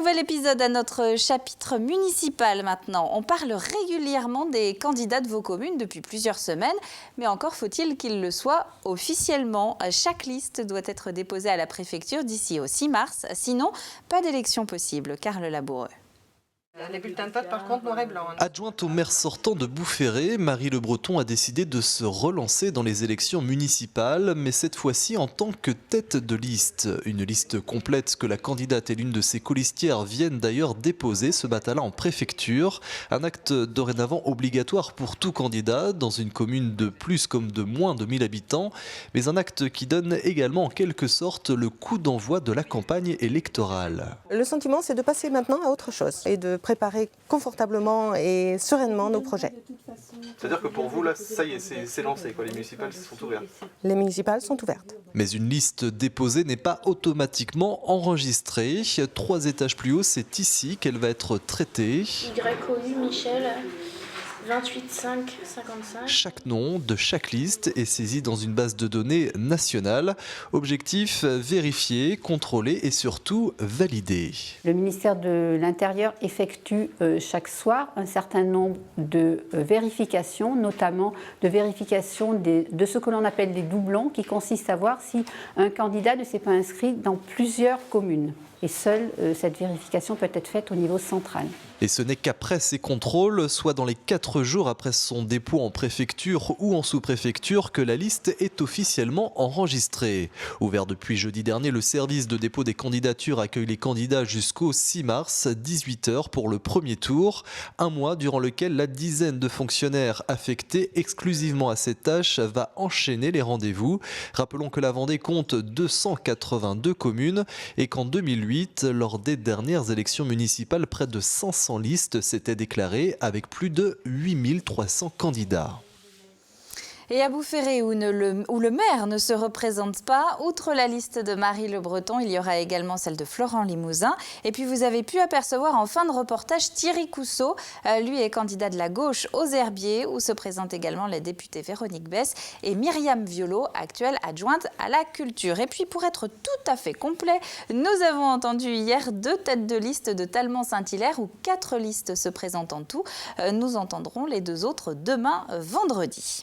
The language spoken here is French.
nouvel épisode à notre chapitre municipal maintenant. On parle régulièrement des candidats de vos communes depuis plusieurs semaines, mais encore faut-il qu'ils le soient officiellement. Chaque liste doit être déposée à la préfecture d'ici au 6 mars, sinon pas d'élection possible. Carle Laboureux. Les bulletins de vote, par contre, noir et blanc. Adjointe au maire sortant de Boufféré, Marie Le Breton a décidé de se relancer dans les élections municipales, mais cette fois-ci en tant que tête de liste. Une liste complète que la candidate et l'une de ses colistières viennent d'ailleurs déposer ce matin-là en préfecture. Un acte dorénavant obligatoire pour tout candidat, dans une commune de plus comme de moins de 1000 habitants, mais un acte qui donne également en quelque sorte le coup d'envoi de la campagne électorale. Le sentiment, c'est de passer maintenant à autre chose et de préparer confortablement et sereinement nos projets. C'est-à-dire que pour vous, là, ça y est, c'est lancé, quoi. Les municipales sont ouvertes. Les municipales sont ouvertes. Mais une liste déposée n'est pas automatiquement enregistrée. 3 étages plus haut, c'est ici qu'elle va être traitée. YOU Michel 28 5 55. Chaque nom de chaque liste est saisi dans une base de données nationale. Objectif, vérifier, contrôler et surtout valider. Le ministère de l'Intérieur effectue chaque soir un certain nombre de vérifications, notamment de vérification de ce que l'on appelle des doublons, qui consiste à voir si un candidat ne s'est pas inscrit dans plusieurs communes. Et seule cette vérification peut être faite au niveau central. Et ce n'est qu'après ces contrôles, soit dans les 4 jours après son dépôt en préfecture ou en sous-préfecture, que la liste est officiellement enregistrée. Ouvert depuis jeudi dernier, le service de dépôt des candidatures accueille les candidats jusqu'au 6 mars, 18 h pour le premier tour. Un mois durant lequel la dizaine de fonctionnaires affectés exclusivement à cette tâche va enchaîner les rendez-vous. Rappelons que la Vendée compte 282 communes et qu'en 2008, lors des dernières élections municipales, près de 500 listes s'étaient déclarées avec plus de 8300 candidats. Et à Boufféré, où le maire ne se représente pas, outre la liste de Marie Le Breton, il y aura également celle de Florent Limousin. Et puis vous avez pu apercevoir en fin de reportage Thierry Cousseau. Lui est candidat de la gauche aux Herbiers, où se présentent également les députés Véronique Besse et Myriam Violot, actuelle adjointe à la culture. Et puis pour être tout à fait complet, nous avons entendu hier 2 têtes de liste de Talmont-Saint-Hilaire, où 4 listes se présentent en tout. Nous entendrons les 2 autres demain vendredi.